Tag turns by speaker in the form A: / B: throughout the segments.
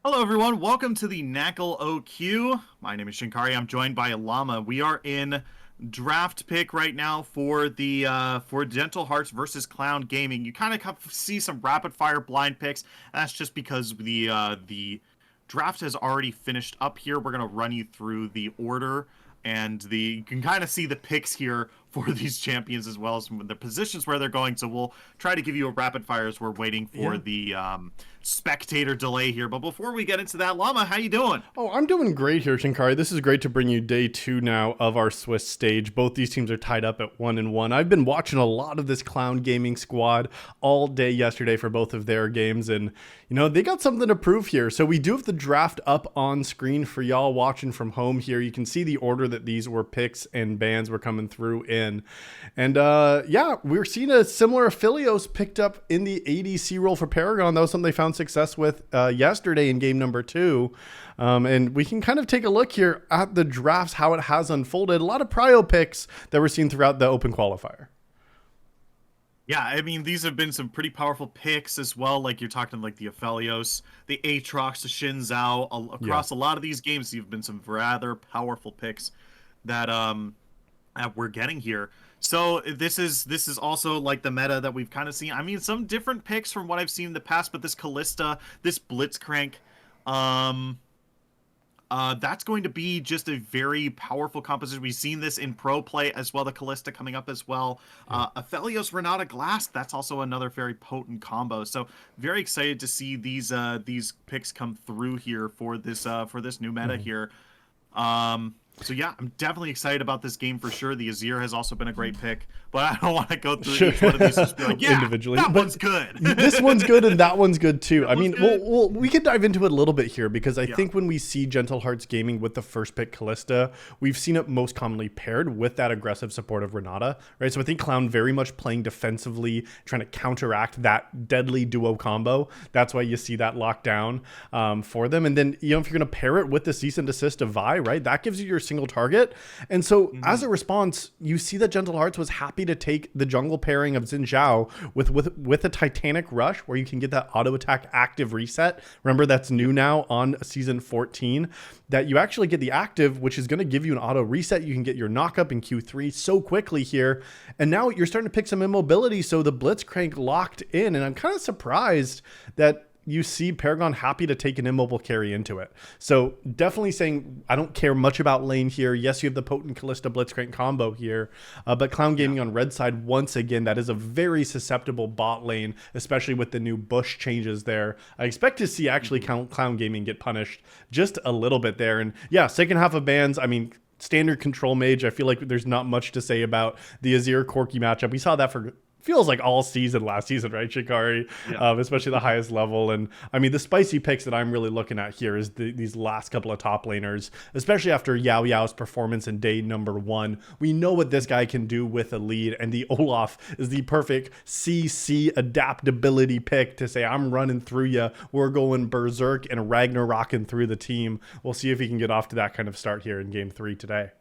A: Hello, everyone. Welcome to the NACLQ. My name is Shinkari. I'm joined by Alama. We are in draft pick right now for the for Gentle Hearts versus Clown Gaming. You kind of see some rapid fire blind picks. That's just because the draft has already finished up here. We're gonna run you through the order and you can kind of see the picks here for these champions as well as the positions where they're going. So we'll try to give you a rapid fire as we're waiting for the spectator delay here. But before we get into that, Llama, how you doing?
B: Oh, I'm doing great here, Shinkari. This is great to bring you day 2 now of our Swiss stage. Both these teams are tied up at 1-1. I've been watching a lot of this Clown Gaming squad all day yesterday for both of their games, and they got something to prove here. So we do have the draft up on screen for y'all watching from home here. You can see the order that these were picks and bans were coming through in. And yeah, we're seeing a similar Aphelios picked up in the ADC role for Paragon. That was something they found success with yesterday in game number 2. And we can kind of take a look here at the drafts, how it has unfolded. A lot of prio picks that we're seeing throughout the open qualifier.
A: Yeah, I mean, these have been some pretty powerful picks as well. Like you're talking like the Aphelios, the Aatrox, the Xin Zhao. Across a lot of these games, you've been some rather powerful picks that we're getting here. So this is also like the meta that we've kind of seen. I mean, some different picks from what I've seen in the past, but this Callista, this Blitzcrank, that's going to be just a very powerful composition. We've seen this in pro play as well, the Callista coming up as well. Aphelios, Renata Glass, that's also another very potent combo. So very excited to see these picks come through here for this new meta here. So yeah, I'm definitely excited about this game for sure. The Azir has also been a great pick, but I don't want to go through each one of these and just be like, yeah, individually. That one's good.
B: This one's good and that one's good too. I mean, we could dive into it a little bit here because I think when we see Gentle Hearts Gaming with the first pick Callista, we've seen it most commonly paired with that aggressive support of Renata, right? So I think Clown very much playing defensively, trying to counteract that deadly duo combo. That's why you see that lockdown for them. And then, if you're going to pair it with the cease and desist of Vi, right? That gives you your single target. And so as a response, you see that Gentle Hearts was happy to take the jungle pairing of Xin Zhao with a Titanic Rush where you can get that auto attack active reset. Remember, that's new now on season 14, that you actually get the active, which is going to give you an auto reset. You can get your knock up in Q3 so quickly here. And now you're starting to pick some immobility. So the Blitzcrank locked in. And I'm kind of surprised that you see Paragon happy to take an immobile carry into it. So definitely saying, I don't care much about lane here. Yes, you have the potent Callista Blitzcrank combo here, but Clown Gaming on red side, once again, that is a very susceptible bot lane, especially with the new bush changes there. I expect to see actually Clown Gaming get punished just a little bit there. And yeah, second half of bans, I mean, standard control mage, I feel like there's not much to say about the Azir Corki matchup. We saw that for feels like all season last season, right, Shikari? Especially the highest level. And I mean, the spicy picks that I'm really looking at here is these last couple of top laners, especially after Yao Yao's performance in day number 1. We know what this guy can do with a lead, and the Olaf is the perfect CC adaptability pick to say, I'm running through you. We're going berserk and Ragnaroking through the team. We'll see if he can get off to that kind of start here in game 3 today.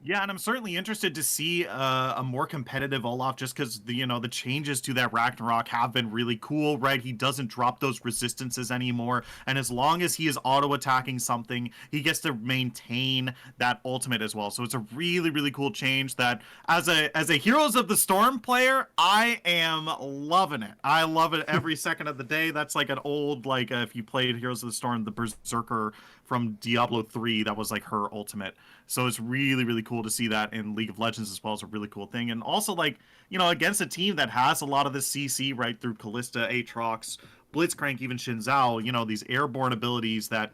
A: Yeah, and I'm certainly interested to see a more competitive Olaf, just because the changes to that Ragnarok have been really cool, right? He doesn't drop those resistances anymore, and as long as he is auto attacking something, he gets to maintain that ultimate as well. So it's a really, really cool change that as a Heroes of the Storm player, I am loving it. I love it every second of the day. That's like an old, like if you played Heroes of the Storm, the Berserker from Diablo 3, that was like her ultimate. So it's really, really cool to see that in League of Legends as well. As a really cool thing. And also, like, against a team that has a lot of this CC right through Callista, Aatrox, Blitzcrank, even Xin Zhao, these airborne abilities that,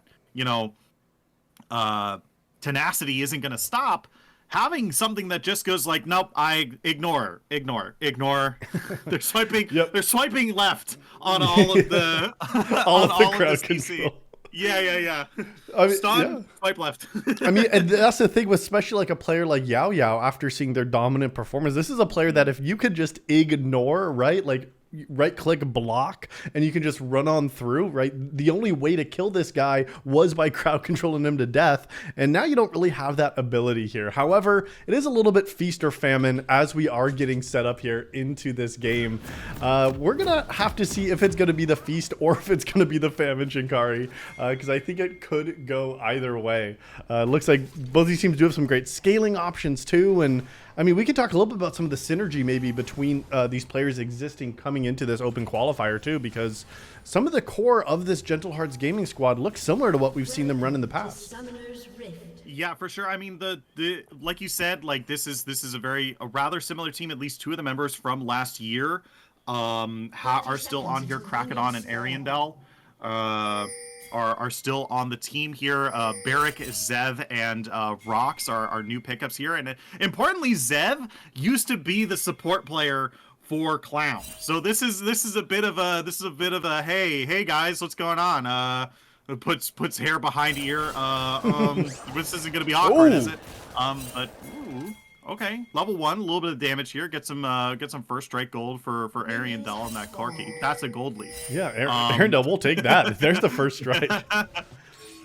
A: tenacity isn't going to stop. Having something that just goes like, nope, I ignore. They're swiping. They're swiping left on all of the
B: all of the CC. Control.
A: Yeah. I mean, Stun, swipe left.
B: I mean, and that's the thing with especially like a player like Yao Yao after seeing their dominant performance. This is a player that if you could just ignore, right? Like right click block and you can just run on through, right? The only way to kill this guy was by crowd controlling him to death, and now you don't really have that ability here. However, it is a little bit feast or famine as we are getting set up here into this game. We're gonna have to see if it's gonna be the feast or if it's gonna be the famine, Shinkari, because I think it could go either way. Looks like both these teams do have some great scaling options too, and I mean, we could talk a little bit about some of the synergy maybe between these players existing coming into this open qualifier too, because some of the core of this Gentle Hearts gaming squad looks similar to what we've seen them run in the past.
A: Yeah, for sure. I mean, the like you said, like this is a rather similar team. At least two of the members from last year are still on here. Krakodon and Ariandel are still on the team here. Barrick, Zev, and Rox are new pickups here. And importantly, Zev used to be the support player for Clown. So this is a bit of a hey guys, what's going on? Puts hair behind ear. This isn't gonna be awkward, is it? But ooh, okay, level 1, a little bit of damage here. Get some first strike gold for Ariandel on that Corki. That's a gold lead.
B: Yeah, Ariandel, we'll take that. There's the first strike.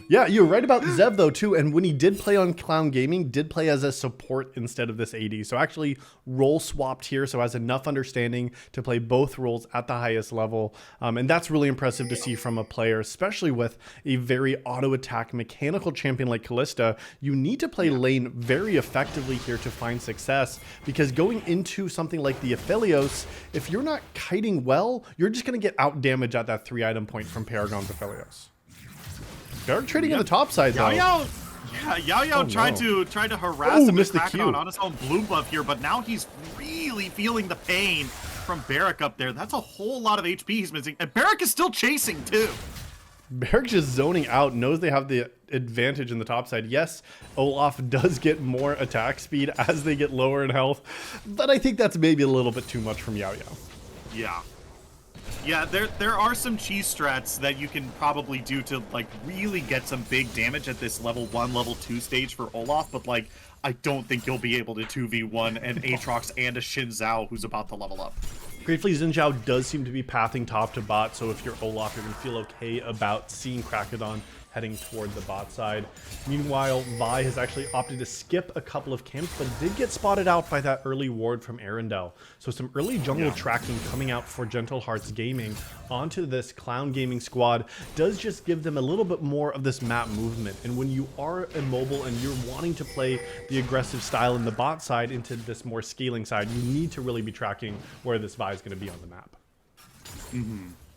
B: Yeah, you're right about Zev though too, and when he did play on Clown Gaming, did play as a support instead of this AD. So actually role swapped here, so has enough understanding to play both roles at the highest level. And that's really impressive to see from a player, especially with a very auto attack mechanical champion like Kalista. You need to play lane very effectively here to find success, because going into something like the Aphelios, if you're not kiting well, you're just going to get out damage at that 3-item point from Paragon's Aphelios. They're trading on the top side though.
A: Yao tried to harass him with Krakodon on his own blue buff here, but now he's really feeling the pain from Barrick up there. That's a whole lot of HP he's missing, and Barrick is still chasing too.
B: Barrick just zoning out, knows they have the advantage in the top side. Yes, Olaf does get more attack speed as they get lower in health, but I think that's maybe a little bit too much from Yao.
A: Yeah, there are some cheese strats that you can probably do to like really get some big damage at this level 1, level 2 stage for Olaf, but like I don't think you'll be able to 2v1 an Aatrox and a Xin Zhao who's about to level up.
B: Gratefully, Xin Zhao does seem to be pathing top to bot, so if you're Olaf, you're going to feel okay about seeing Krakodon heading toward the bot side. Meanwhile, Vi has actually opted to skip a couple of camps, but did get spotted out by that early ward from Ariandel. So some early jungle tracking coming out for Gentle Hearts Gaming onto this Clown Gaming squad does just give them a little bit more of this map movement. And when you are immobile and you're wanting to play the aggressive style in the bot side into this more scaling side, you need to really be tracking where this Vi is going to be on the map.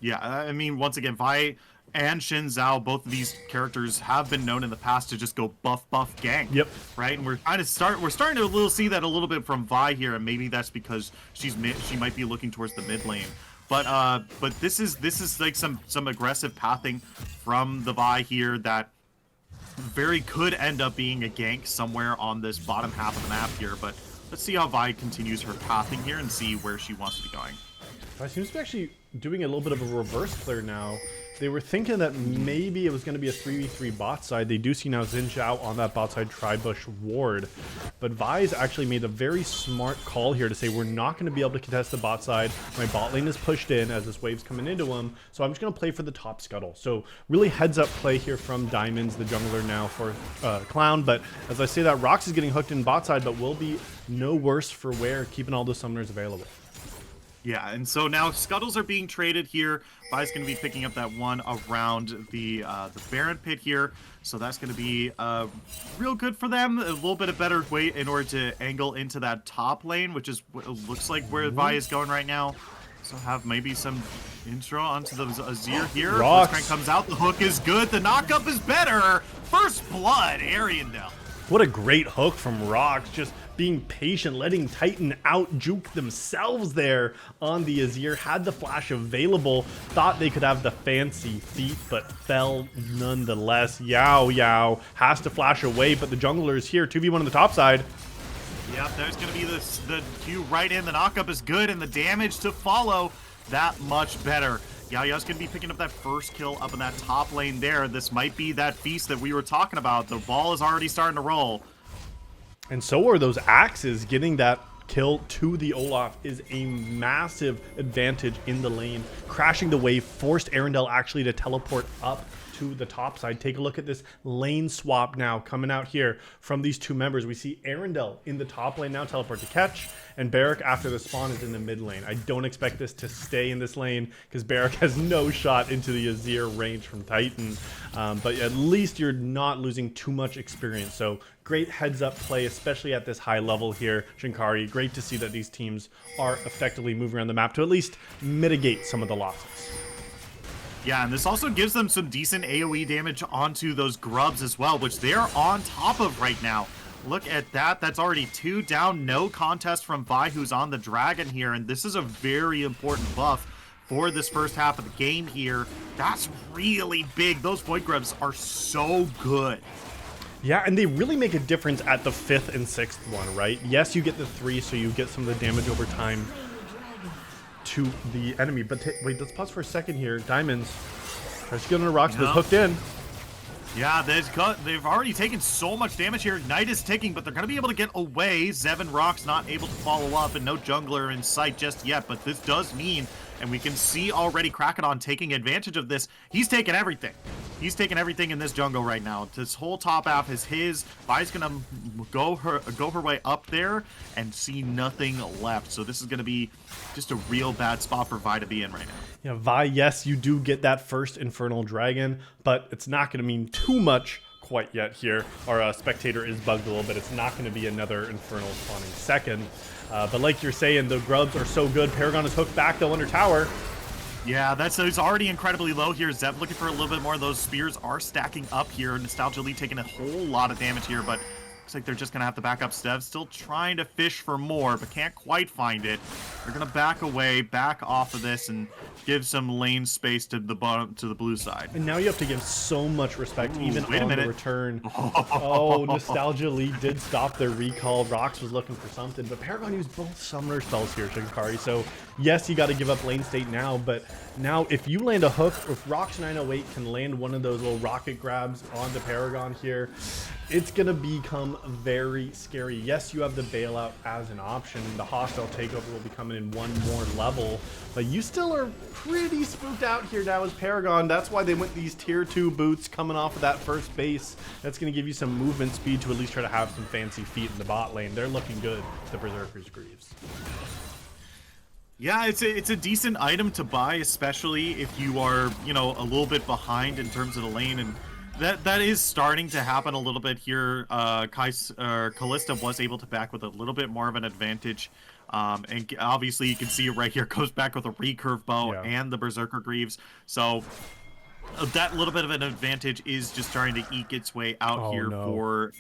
A: Yeah, I mean, once again, Vi and Xin Zhao, both of these characters have been known in the past to just go buff gang.
B: Yep.
A: Right, and we're starting to see that a little bit from Vi here, and maybe that's because she might be looking towards the mid lane. But this is like some aggressive pathing from the Vi here that very could end up being a gank somewhere on this bottom half of the map here. But let's see how Vi continues her pathing here and see where she wants to be going.
B: Vi seems to be actually doing a little bit of a reverse clear now. They were thinking that maybe it was going to be a 3v3 bot side. They do see now Xin Zhao on that bot side Tribush ward. But Vi's actually made a very smart call here to say we're not going to be able to contest the bot side. My bot lane is pushed in as this wave's coming into him. So I'm just going to play for the top scuttle. So really heads up play here from Diamonds, the jungler now for Clown. But as I say that, Rox is getting hooked in bot side, but will be no worse for wear, keeping all the summoners available.
A: Yeah, and so now scuttles are being traded here. Vi's going to be picking up that one around the Baron pit here. So that's going to be real good for them. A little bit of better way in order to angle into that top lane, which is what it looks like where Vi is going right now. So have maybe some intro onto the Azir here. Blitzcrank comes out. The hook is good. The knockup is better. First blood, Ariandel.
B: What a great hook from Rox, just being patient, letting Titan out juke themselves there on the Azir. Had the flash available, thought they could have the fancy feet, but fell nonetheless. Yao has to flash away, but the jungler is here, 2v1 on the top side.
A: Yep, there's going to be the Q right in. The knockup is good, and the damage to follow that much better. Yao's going to be picking up that first kill up in that top lane there. This might be that feast that we were talking about. The ball is already starting to roll.
B: And so are those axes getting that kill to the Olaf is a massive advantage in the lane. Crashing the wave forced Arundel actually to teleport up to the top side. Take a look at this lane swap now coming out here from these two members. We see Arundel in the top lane now, teleport to catch, and Barik after the spawn is in the mid lane. I don't expect this to stay in this lane because Barik has no shot into the Azir range from Titan, but at least you're not losing too much experience. So great heads up play, especially at this high level here, Shinkari. Great to see that these teams are effectively moving around the map to at least mitigate some of the losses.
A: Yeah, and this also gives them some decent AoE damage onto those grubs as well, which they're on top of right now. Look at that. That's already 2 down. No contest from Vi, who's on the dragon here, and this is a very important buff for this first half of the game here. That's really big. Those void grubs are so good.
B: Yeah, and they really make a difference at the 5th and 6th one, right? Yes, you get the 3, so you get some of the damage over time to the enemy. But wait, let's pause for a second here. Diamonds tries to get on the rocks, but hooked in.
A: Yeah, they've already taken so much damage here. Ignite is ticking, but they're going to be able to get away. Zev and Rock's not able to follow up, and no jungler in sight just yet. But this does mean, and we can see already Krakenon taking advantage of this. He's taking everything. He's taking everything in this jungle right now. This whole top half is his. Vi's going to go her way up there and see nothing left. So this is going to be just a real bad spot for Vi to be in right now.
B: Yeah, Vi, yes, you do get that first Infernal Dragon, but it's not going to mean too much quite yet here. Our spectator is bugged a little bit. It's not going to be another Infernal spawning second. But like you're saying, the grubs are so good. Paragon is hooked back though under tower.
A: Yeah, it's already incredibly low here. Zev looking for a little bit more. Those spears are stacking up here. Nostalgia Lee taking a whole lot of damage here, but looks like they're just going to have to back up. Zev still trying to fish for more, but can't quite find it. They're going to back away, back off of this, and give some lane space to the bottom, to the blue side.
B: And now you have to give so much respect, even on the return.
A: Oh,
B: Nostalgia Lee did stop their recall. Rox was looking for something, but Paragon used both summoner spells here, Shinkari. So yes, you got to give up lane state now, but now if you land a hook, if Rox 908 can land one of those little rocket grabs onto Paragon here, it's going to become very scary. Yes, you have the bailout as an option. The hostile takeover will be coming in one more level, but you still are pretty spooked out here now as Paragon. That's why they went these tier 2 boots coming off of that first base. That's going to give you some movement speed to at least try to have some fancy feet in the bot lane. They're looking good, the Berserker's Greaves.
A: Yeah, it's a decent item to buy, especially if you are, you know, a little bit behind in terms of the lane, and that is starting to happen a little bit here. Kalista was able to back with a little bit more of an advantage. And obviously you can see it right here, goes back with a recurve bow and the Berserker Greaves. So that little bit of an advantage is just starting to eke its way out for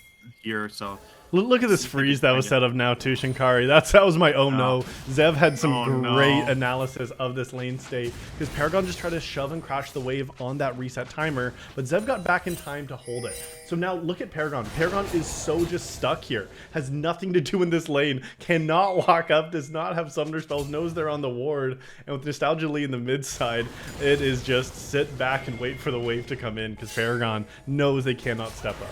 A: here. So
B: look at this freeze that was set up now too, Shinkari. That was my no. Zev had some great analysis of this lane state because Paragon just tried to shove and crash the wave on that reset timer, but Zev got back in time to hold it. So now look at Paragon. Paragon is so just stuck here. Has nothing to do in this lane. Cannot walk up. Does not have summoner spells. Knows they're on the ward. And with Nostalgia Lee in the mid side, it is just sit back and wait for the wave to come in because Paragon knows they cannot step up.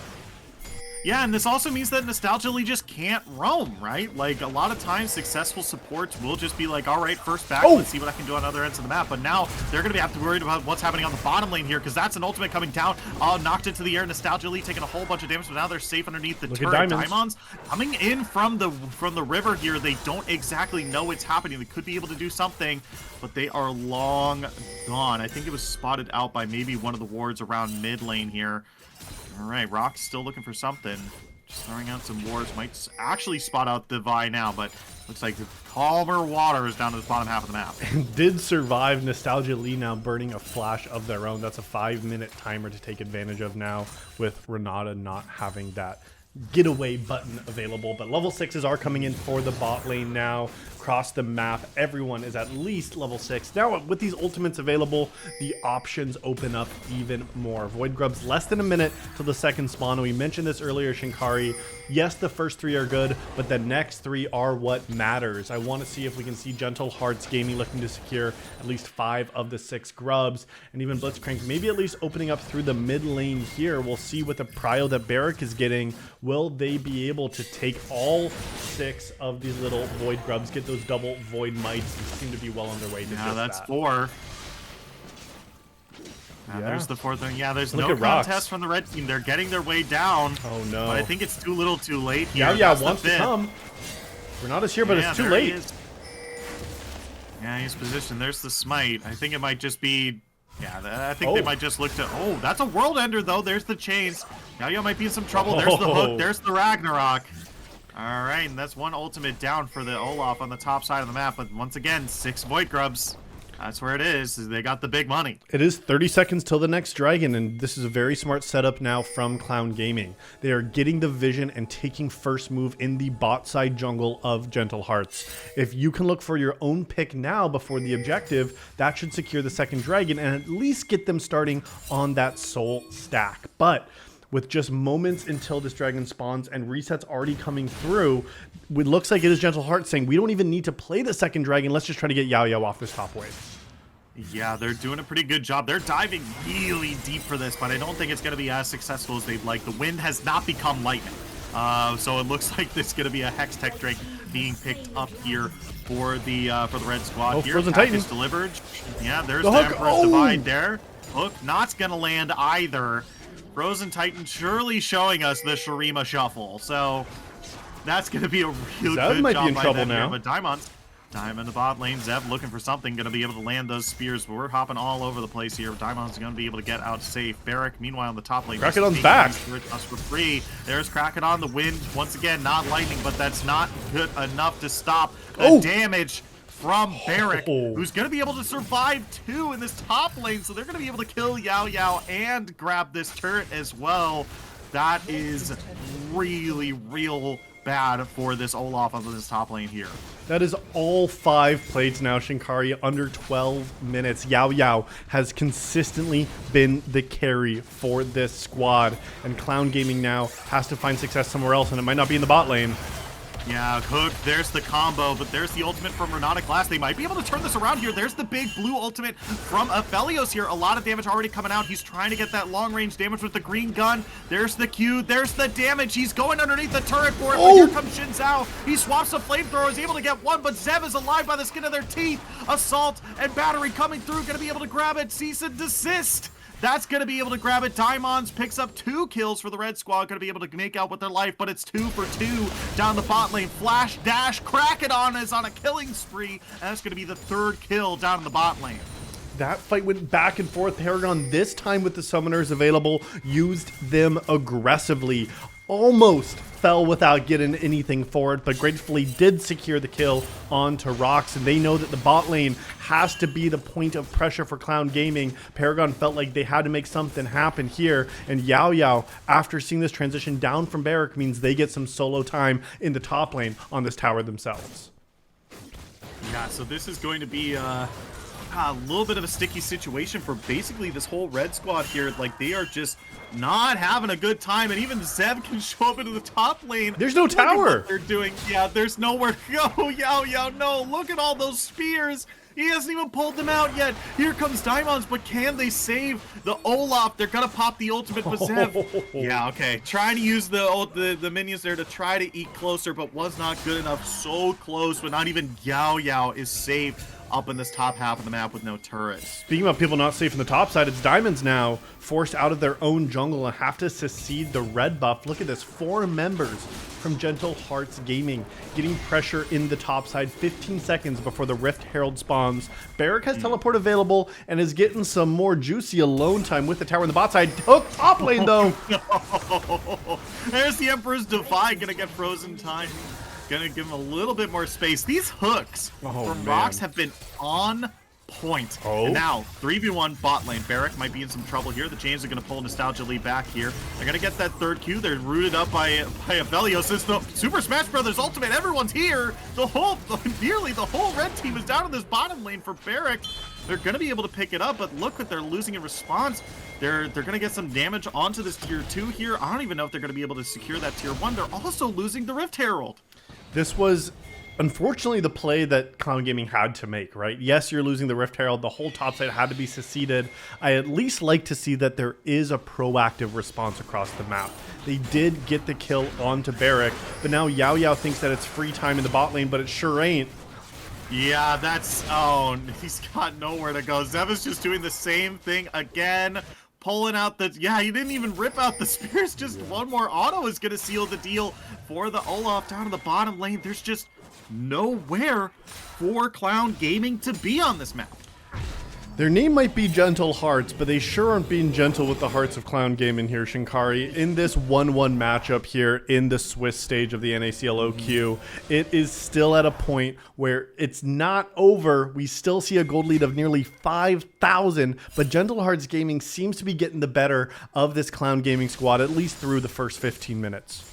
A: Yeah, and this also means that Nostalgia Lee just can't roam, right? Like, a lot of times, successful supports will just be like, all right, first back, let's see what I can do on other ends of the map. But now, they're going to have to be worried about what's happening on the bottom lane here, because that's an ultimate coming down. Knocked into the air. Nostalgia Lee taking a whole bunch of damage, but now they're safe underneath the turret. Diamonds coming in from the river here. They don't exactly know what's happening. They could be able to do something, but they are long gone. I think it was spotted out by maybe one of the wards around mid lane here. All right, Rock's still looking for something. Just throwing out some wards. Might actually spot out the Vi now, but looks like the calmer waters down to the bottom half of the map.
B: Did survive. Nostalgia Lee now burning a flash of their own. That's a 5-minute timer to take advantage of now with Renata not having that getaway button available. But level 6s are coming in for the bot lane now. Across the map, everyone is at least level 6. Now with these ultimates available, the options open up even more. Void Grub's less than a minute till the second spawn. We mentioned this earlier, Shinkari. Yes, the first 3 are good, but the next 3 are what matters. I want to see if we can see Gentle Hearts Gaming looking to secure at least 5 of the 6 grubs, and even Blitzcrank maybe at least opening up through the mid lane here. We'll see with the prio that Barik is getting Will they be able to take all 6 of these little Void Grubs, get those double Void Mites, and seem to be well on their way to
A: Yeah,
B: just
A: that's
B: that.
A: 4.
B: Yeah.
A: There's the 4th one. Yeah, there's
B: Look
A: no
B: at Rocks.
A: contest from the red team. They're getting their way down.
B: Oh no.
A: But I think it's too little too late here.
B: Yeah,
A: That's the
B: wants to
A: 5th.
B: come. Renata's here, but
A: Yeah,
B: it's too
A: there he
B: late.
A: is. Yeah, he's positioned. There's the smite. I think it might just be... Yeah, I think they might just look to... Oh, that's a World Ender, though. There's the chains. Now might be in some trouble. There's the hook. There's the Ragnarok. All right, and that's one ultimate down for the Olaf on the top side of the map. But once again, 6 Void Grubs. That's where it is. They got the big money.
B: It is 30 seconds till the next dragon, and this is a very smart setup now from Clown Gaming. They are getting the vision and taking first move in the bot side jungle of Gentle Hearts. If you can look for your own pick now before the objective, that should secure the second dragon and at least get them starting on that soul stack. But with just moments until this dragon spawns and resets already coming through, it looks like it is Gentle Hearts saying, we don't even need to play the second dragon. Let's just try to get Yao Yao off this top wave.
A: Yeah, they're doing a pretty good job. They're diving really deep for this, but I don't think it's going to be as successful as they'd like. The wind has not become lightning. So it looks like there's going to be a Hex Tech Drake being picked up here for the red squad. Here,
B: Frozen
A: package
B: Titan
A: delivered. Yeah, there's
B: the
A: the
B: hook.
A: Emperor's Divide there. Hook not going to land either. Frozen Titan surely showing us the Shurima shuffle. So that's going to be a real
B: Zev
A: good
B: might
A: job
B: be in
A: by
B: trouble
A: them here.
B: now.
A: But Diamond in the bot lane. Zev looking for something. Going to be able to land those spears. But we're hopping all over the place here. Diamond's going to be able to get out safe. Barrack, meanwhile, in the top lane.
B: Krakenon's back.
A: Us for free. There's Krakenon. The wind. Once again, not lightning, but that's not good enough to stop the damage from Barrack, who's going to be able to survive too in this top lane. So they're going to be able to kill Yao Yao and grab this turret as well. That is really real bad for this Olaf on this top lane here.
B: That is all 5 plates now, Shinkari, under 12 minutes. Yao Yao has consistently been the carry for this squad, and Clown Gaming now has to find success somewhere else, and it might not be in the bot lane.
A: Yeah, Hook, there's the combo, but there's the ultimate from Renata Glass. They might be able to turn this around here. There's the big blue ultimate from Aphelios here. A lot of damage already coming out. He's trying to get that long-range damage with the green gun. There's the Q. There's the damage. He's going underneath the turret for it, but here comes Xin Zhao. He swaps a flamethrower, is able to get one, but Zev is alive by the skin of their teeth. Assault and Battery coming through, going to be able to grab it. Cease and desist. That's going to be able to grab it. Diamonds picks up 2 kills for the red squad. Going to be able to make out with their life, but it's 2 for 2 down the bot lane. Flash dash. Krakenon is on a killing spree, and that's going to be the 3rd kill down in the bot lane.
B: That fight went back and forth. Paragon, this time with the summoners available, used them aggressively. Almost fell without getting anything for it, but gratefully did secure the kill onto Rocks, and they know that the bot lane has to be the point of pressure for Clown Gaming. Paragon felt like they had to make something happen here, and Yao Yao, after seeing this transition down from Barrack, means they get some solo time in the top lane on this tower themselves.
A: Yeah, so this is going to be a little bit of a sticky situation for basically this whole red squad here. Like, they are just not having a good time, and even Zev can show up into the top lane.
B: There's no
A: Look at
B: tower.
A: what they're doing. Yeah, there's nowhere to go. Yao Yao, no. Look at all those spears. He hasn't even pulled them out yet. Here comes Diamonds, but can they save the Olaf? They're gonna pop the ultimate, but Zev. Yeah, okay. Trying to use the minions there to try to eat closer, but was not good enough. So close, but not even Yao Yao is safe up in this top half of the map with no turrets.
B: Speaking about people not safe in the top side, it's Diamonds now forced out of their own jungle and have to secede the red buff. Look at this, 4 members from Gentle Hearts Gaming getting pressure in the top side 15 seconds before the Rift Herald spawns. Barrack has teleport available and is getting some more juicy alone time with the tower in the bot side. Hook top lane though.
A: No. There's the Emperor's Divide, gonna get frozen time. Gonna give him a little bit more space. These hooks from Rocks have been on point. And now, 3v1 bot lane. Barrack might be in some trouble here. The Chains are gonna pull Nostalgia Lee back here. They're gonna get that 3rd Q. They're rooted up by Aphelios. It's the Super Smash Brothers Ultimate. Everyone's here. Nearly the whole red team is down in this bottom lane for Barrack. They're gonna be able to pick it up, but look what they're losing in response. They're gonna get some damage onto this tier 2 here. I don't even know if they're gonna be able to secure that tier 1. They're also losing the Rift Herald.
B: This was unfortunately the play that Clown Gaming had to make, right? Yes, you're losing the Rift Herald. The whole top side had to be seceded. I at least like to see that there is a proactive response across the map. They did get the kill onto Barrack, but now Yao Yao thinks that it's free time in the bot lane, but it sure ain't.
A: Yeah, that's... Oh, he's got nowhere to go. Zeva's just doing the same thing again. Pulling out the... Yeah, he didn't even rip out the spears. Just one more auto is going to seal the deal for the Olaf down to the bottom lane. There's just nowhere for Clown Gaming to be on this map.
B: Their name might be Gentle Hearts, but they sure aren't being gentle with the hearts of Clown Gaming here, Shinkari. In this 1-1 matchup here in the Swiss stage of the NACLQ, it is still at a point where it's not over. We still see a gold lead of nearly 5,000, but Gentle Hearts Gaming seems to be getting the better of this Clown Gaming squad, at least through the first 15 minutes.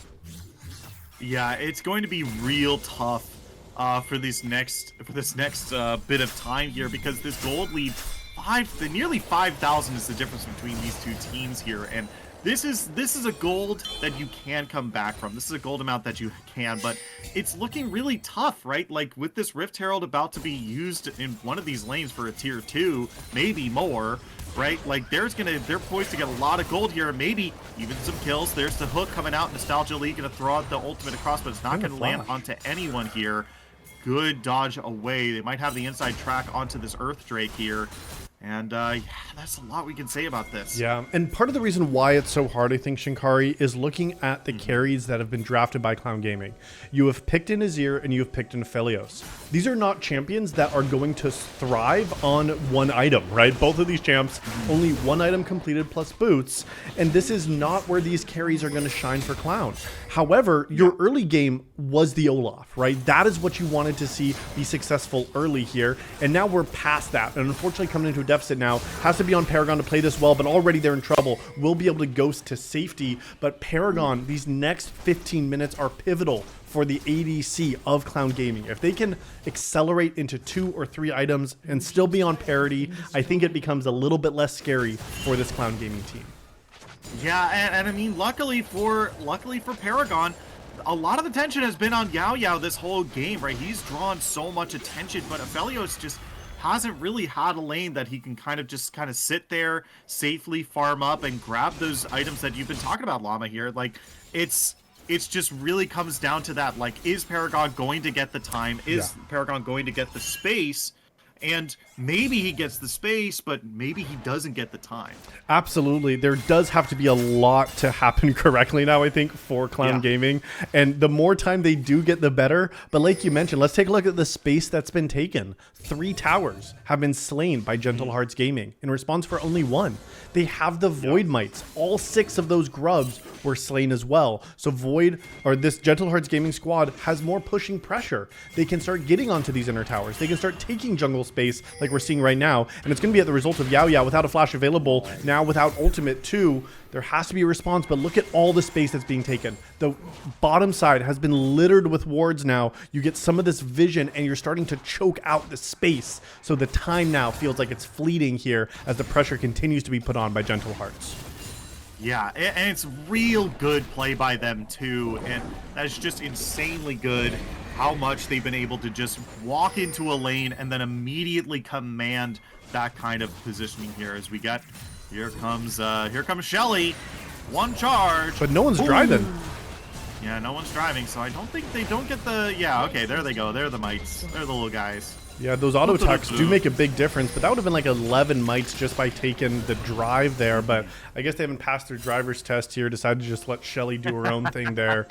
A: Yeah, it's going to be real tough for this next bit of time here, because this gold lead, nearly 5,000 is the difference between these two teams here, and this is a gold that you can come back from. This is a gold amount that you can, but it's looking really tough, right? Like with this Rift Herald about to be used in one of these lanes for a tier 2, maybe more, right? Like they're poised to get a lot of gold here, maybe even some kills. There's the hook coming out. Nostalgia League gonna throw out the ultimate across, but it's not gonna land onto anyone here. Good dodge away. They might have the inside track onto this Earth Drake here. And yeah, that's a lot we can say about this.
B: Yeah, and part of the reason why it's so hard, I think, Shinkari, is looking at the carries that have been drafted by Clown Gaming. You have picked in Azir and you have picked in Aphelios. These are not champions that are going to thrive on one item, right? Both of these champs, only one item completed plus boots, and this is not where these carries are going to shine for Clown. However, your early game was the Olaf, right? That is what you wanted to see be successful early here, and now we're past that, and unfortunately coming into a deficit now. Has to be on Paragon to play this well, but already they're in trouble. Will be able to ghost to safety, but Paragon, these next 15 minutes are pivotal for the ADC of Clown Gaming. If they can accelerate into 2 or 3 items and still be on parity, I think it becomes a little bit less scary for this Clown Gaming team.
A: Yeah, and I mean, luckily for Paragon, a lot of the tension has been on Yao Yao this whole game, right? He's drawn so much attention, but Aphelios just hasn't really had a lane that he can kind of sit there, safely farm up and grab those items that you've been talking about, Llama, here. Like, it's just really comes down to that. Like, is Paragon going to get the time? Is Paragon going to get the space? And maybe he gets the space, but maybe he doesn't get the time.
B: Absolutely. There does have to be a lot to happen correctly now, I think, for Clown Gaming. And the more time they do get, the better. But like you mentioned, let's take a look at the space that's been taken. 3 towers have been slain by Gentle Hearts Gaming in response for only 1. They have the Void Mites. All 6 of those grubs were slain as well. So this Gentle Hearts Gaming squad has more pushing pressure. They can start getting onto these inner towers. They can start taking jungle space like we're seeing right now. And it's going to be at the result of Yao Yao without a flash available, now without ultimate too. There has to be a response, but look at all the space that's being taken. The bottom side has been littered with wards now. You get some of this vision and you're starting to choke out the space. So the time now feels like it's fleeting here as the pressure continues to be put on by Gentle Hearts.
A: Yeah, and it's real good play by them too, and that's just insanely good how much they've been able to just walk into a lane and then immediately command that kind of positioning here. As we get, here comes Shelly, one charge,
B: but no one's driving.
A: Yeah, no one's driving, so I don't think they don't get the. Yeah, okay, there they go. They're the mites. They're the little guys.
B: Yeah, those auto attacks do make a big difference, but that would have been like 11 mites just by taking the drive there. But I guess they haven't passed their driver's test here, decided to just let Shelly do her own thing there.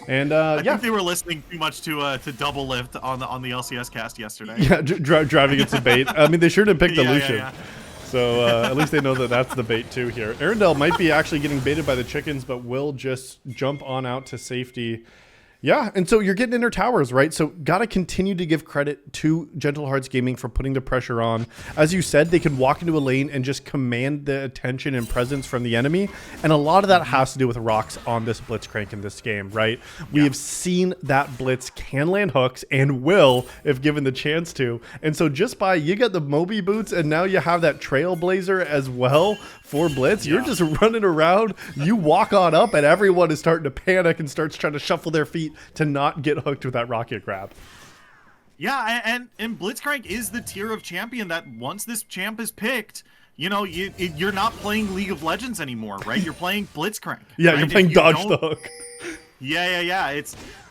B: And
A: I think they were listening too much to Double Lift on the LCS cast yesterday.
B: Yeah, driving it's a bait. I mean, they sure did pick the Lucian.
A: Yeah.
B: So at least they know that that's the bait too here. Arendelle might be actually getting baited by the chickens, but will just jump on out to safety. Yeah, and so you're getting inner towers, right? So got to continue to give credit to Gentle Hearts Gaming for putting the pressure on. As you said, they can walk into a lane and just command the attention and presence from the enemy. And a lot of that has to do with rocks on this Blitzcrank in this game, right? We have seen that Blitz can land hooks and will if given the chance to. And so just by, you got the Moby boots and now you have that Trailblazer as well for Blitz. You're just running around. You walk on up and everyone is starting to panic and starts trying to shuffle their feet to not get hooked with that rocket grab.
A: Yeah, and Blitzcrank is the tier of champion that once this champ is picked, you know, you're not playing League of Legends anymore, right? You're playing Blitzcrank.
B: Yeah,
A: right?
B: you're playing Dodge the Hook.
A: Yeah.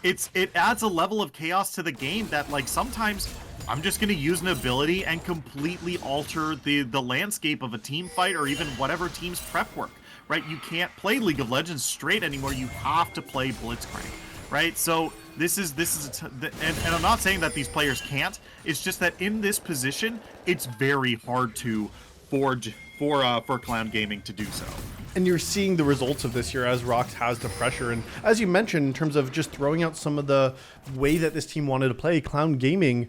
A: It adds a level of chaos to the game that, like, sometimes I'm just gonna use an ability and completely alter the landscape of a team fight or even whatever team's prep work, right? You can't play League of Legends straight anymore. You have to play Blitzcrank, right? So and I'm not saying that these players can't. It's just that in this position, it's very hard to forge for Clown Gaming to do so.
B: And you're seeing the results of this here as Rox has the pressure. And as you mentioned, in terms of just throwing out some of the way that this team wanted to play, Clown Gaming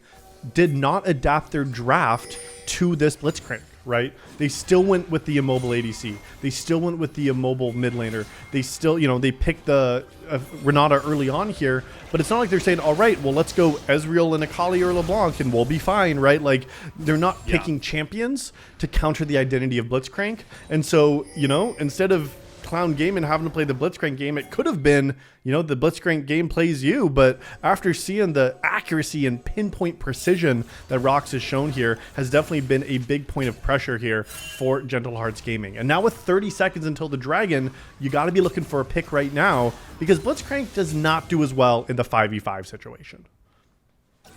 B: did not adapt their draft to this Blitzcrank, right? They still went with the immobile ADC. They still went with the immobile mid laner. They still, you know, they picked the Renata early on here, but it's not like they're saying, all right, well, let's go Ezreal and Akali or LeBlanc and we'll be fine, right? Like, they're not picking champions to counter the identity of Blitzcrank. And so, you know, instead of Clown Gaming having to play the Blitzcrank game, it could have been, you know, the Blitzcrank game plays you, but after seeing the accuracy and pinpoint precision that Rox has shown here, has definitely been a big point of pressure here for Gentle Hearts Gaming. And now with 30 seconds until the Dragon, you got to be looking for a pick right now, because Blitzcrank does not do as well in the 5v5 situation.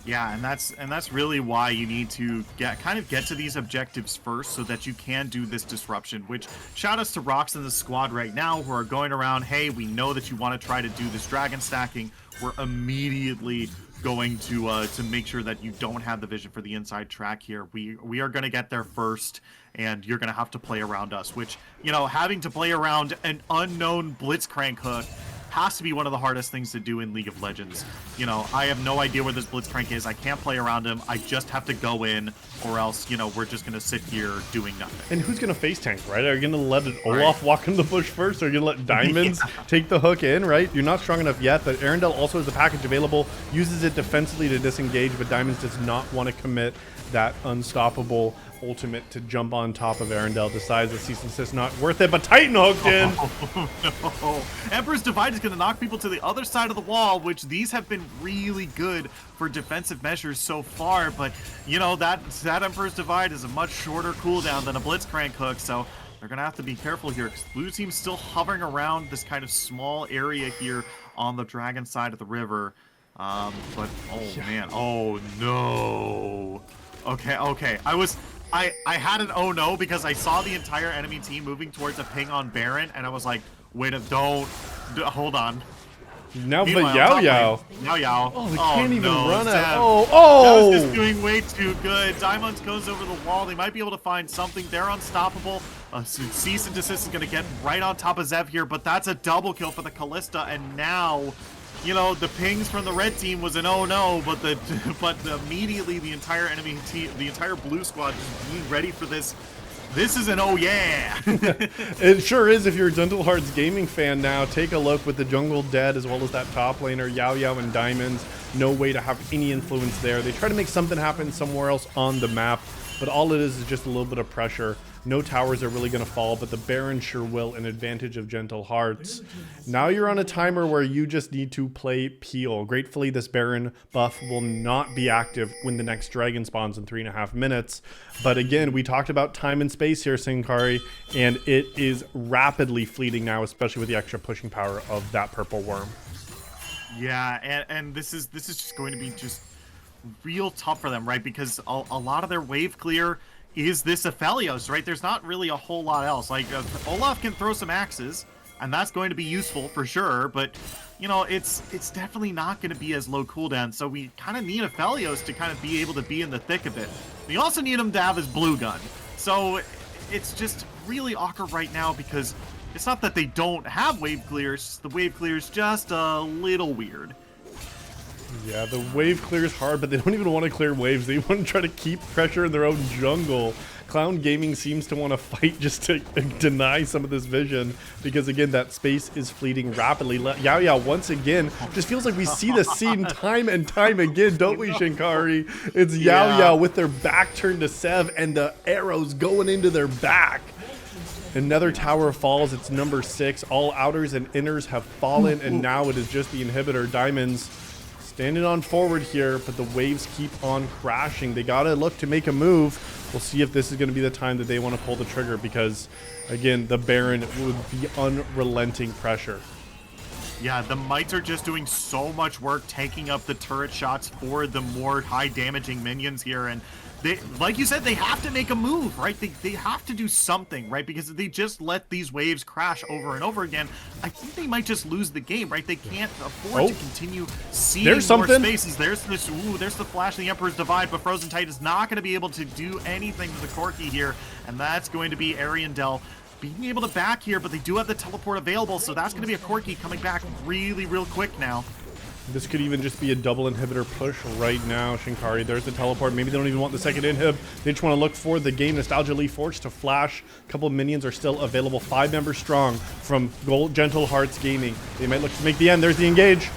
A: Yeah, and that's really why you need to get to these objectives first, so that you can do this disruption. Which, shout outs to Rox and the squad right now who are going around, hey, we know that you want to try to do this dragon stacking. We're immediately going to make sure that you don't have the vision for the inside track here. We are going to get there first, and you're going to have to play around us. Which, you know, having to play around an unknown Blitzcrank hook has to be one of the hardest things to do in League of Legends. You know, I have no idea where this Blitzcrank is. I can't play around him. I just have to go in, or else, you know, we're just going to sit here doing nothing.
B: And who's going to face tank, right? Are you going to let Olaf walk in the bush first? Or are you going to let Diamonds take the hook in, right? You're not strong enough yet, but Arendelle also has a package available, uses it defensively to disengage, but Diamonds does not want to commit that unstoppable ultimate to jump on top of Arendelle. Decides the cease and desist not worth it, but Titan hooked in.
A: No. Emperor's Divide is going to knock people to the other side of the wall, which these have been really good for defensive measures so far, but you know, that Emperor's Divide is a much shorter cooldown than a Blitzcrank hook, so they're going to have to be careful here, because blue team's still hovering around this kind of small area here on the dragon side of the river. But man, oh no. Okay. I had an oh no, because I saw the entire enemy team moving towards a ping on Baron, and I was like, wait, hold on.
B: Now the Yao Yao.
A: Oh,
B: they can't even run out.
A: Oh! That was just doing way too good. Diamonds goes over the wall. They might be able to find something. They're unstoppable. Cease and desist is going to get right on top of Zev here, but that's a double kill for the Callista, and now, you know, the pings from the red team was an oh no, but immediately the entire enemy team, the entire blue squad, just being ready for this. This is an oh yeah.
B: It sure is if you're a Gentle Hearts Gaming fan now. Take a look with the jungle dead, as well as that top laner, Yao Yao and Diamonds. No way to have any influence there. They try to make something happen somewhere else on the map, but all it is just a little bit of pressure. No towers are really going to fall, but the Baron sure will, an advantage of Gentle Hearts. Now you're on a timer where you just need to play Peel. Gratefully, this Baron buff will not be active when the next dragon spawns in 3.5 minutes. But again, we talked about time and space here, Sinkari, and it is rapidly fleeting now, especially with the extra pushing power of that purple worm.
A: Yeah, and this is just going to be just real tough for them, right? Because a lot of their wave clear is this Aphelios, right? There's not really a whole lot else. Like, Olaf can throw some axes, and that's going to be useful for sure, but, you know, it's definitely not going to be as low cooldown, so we kind of need Aphelios to kind of be able to be in the thick of it. We also need him to have his blue gun, so it's just really awkward right now, because it's not that they don't have wave clears, the wave clear is just a little weird.
B: Yeah, the wave clears hard, but they don't even want to clear waves. They want to try to keep pressure in their own jungle. Clown Gaming seems to want to fight just to deny some of this vision, because again, that space is fleeting rapidly. Yao Yao once again, just feels like we see this scene time and time again, don't we, Shinkari? It's Yao Yao with their back turned to Sev and the arrows going into their back. Another tower falls. It's number 6. All outers and inners have fallen, and now it is just the inhibitor. Diamonds standing on forward here, but the waves keep on crashing. They got to look to make a move. We'll see if this is going to be the time that they want to pull the trigger because, again, the Baron would be unrelenting pressure.
A: Yeah, the Mites are just doing so much work taking up the turret shots for the more high damaging minions here, and they, like you said, they have to make a move, right? They have to do something, right? Because if they just let these waves crash over and over again, I think they might just lose the game, right? They can't afford to continue seeing more spaces. There's this, there's the Flash of the Emperor's Divide, but Frozen Tide is not going to be able to do anything to the Corki here, and that's going to be Ariandel being able to back here, but they do have the teleport available, so that's going to be a Corki coming back real quick now.
B: This could even just be a double inhibitor push right now. Shinkari, there's the teleport. Maybe they don't even want the second inhib. They just want to look for the game Nostalgia Lee Forge to flash. A couple of minions are still available. 5 members strong from Gentle Hearts Gaming. They might look to make the end. There's the engage.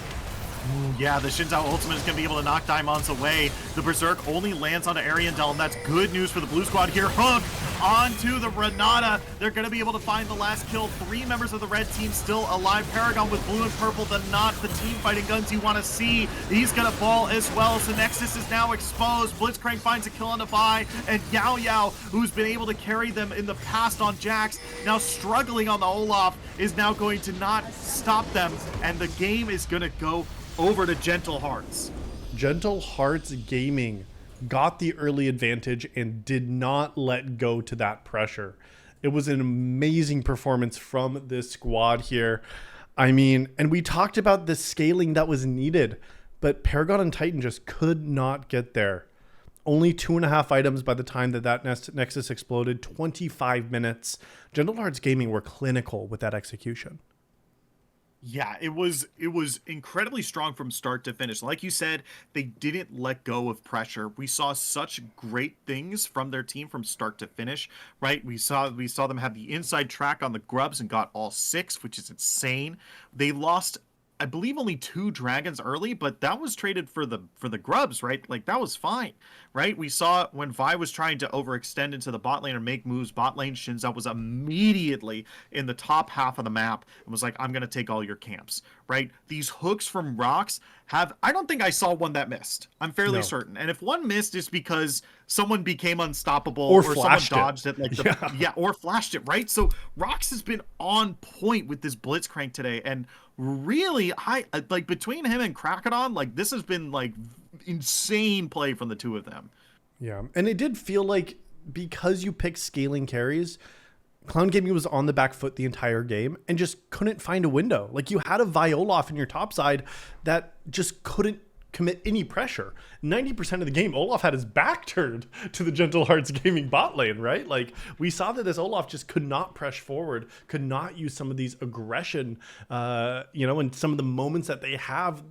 A: Yeah, the Shinzao ultimate is going to be able to knock Daimons away. The Berserk only lands onto Ariandel, and that's good news for the blue squad here. Hook onto the Renata. They're going to be able to find the last kill. 3 members of the red team still alive. Paragon with blue and purple, not the team fighting guns you want to see. He's going to fall as well. So Nexus is now exposed. Blitzcrank finds a kill on the buy, and Yao Yao, who's been able to carry them in the past on Jax, now struggling on the Olaf, is now going to not stop them, and the game is going to go over to Gentle Hearts.
B: Gentle Hearts Gaming got the early advantage and did not let go to that pressure. It was an amazing performance from this squad here. I mean, and we talked about the scaling that was needed, but Paragon and Titan just could not get there. Only 2.5 items by the time that Nexus exploded, 25 minutes. Gentle Hearts Gaming were clinical with that execution.
A: Yeah, it was incredibly strong from start to finish. Like you said, they didn't let go of pressure. We saw such great things from their team from start to finish, right? We saw them have the inside track on the Grubs and got all 6, which is insane. They lost, I believe, only 2 dragons early, but that was traded for the Grubs, right? Like, that was fine, right? We saw when Vi was trying to overextend into the bot lane or make moves, bot lane Shinzao was immediately in the top half of the map and was like, I'm going to take all your camps, right? These hooks from rocks I don't think I saw one that missed. I'm fairly certain. And if one missed, it's because someone became unstoppable or someone dodged it. Like or flashed it, right? So Rocks has been on point with this Blitzcrank today, and really high, like between him and Krakodon, like this has been like insane play from the two of them.
B: Yeah, and it did feel like because you picked scaling carries, Clown Gaming was on the back foot the entire game and just couldn't find a window. Like, you had a Olaf in your top side that just couldn't commit any pressure. 90% of the game, Olaf had his back turned to the Gentle Hearts Gaming bot lane, right? Like, we saw that this Olaf just could not press forward, could not use some of these aggression, and some of the moments that they have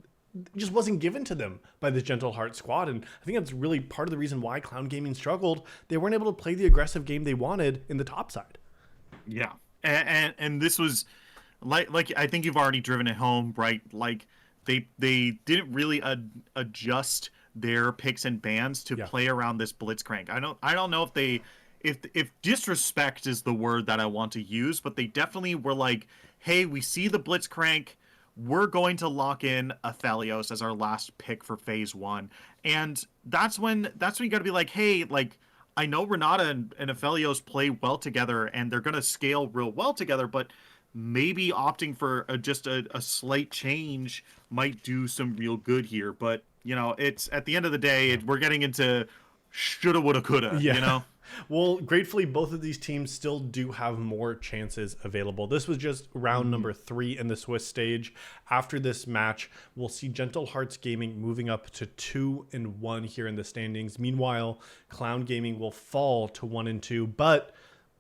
B: just wasn't given to them by the Gentle Heart squad. And I think that's really part of the reason why Clown Gaming struggled. They weren't able to play the aggressive game they wanted in the top side.
A: Yeah, and this was like I think you've already driven it home, right? Like they didn't really adjust their picks and bans to play around this Blitzcrank. I don't know if disrespect is the word that I want to use, but they definitely were like, hey, we see the Blitzcrank, we're going to lock in Aphelios as our last pick for phase 1, and that's when you got to be like, hey, like, I know Renata and Aphelios play well together, and they're going to scale real well together, but maybe opting for just a slight change might do some real good here. But, it's at the end of the day, we're getting into shoulda, woulda, coulda,
B: Well, gratefully, both of these teams still do have more chances available. This was just round number 3 in the Swiss stage. After this match, we'll see Gentle Hearts Gaming moving up to 2-1 here in the standings. Meanwhile, Clown Gaming will fall to 1-2, but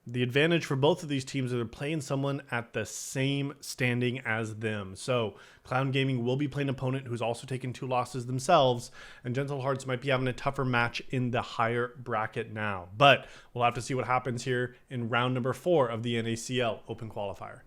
B: the advantage for both of these teams is they're playing someone at the same standing as them. So Clown Gaming will be playing an opponent who's also taken 2 losses themselves, and Gentle Hearts might be having a tougher match in the higher bracket now. But we'll have to see what happens here in round number 4 of the NACL Open Qualifier.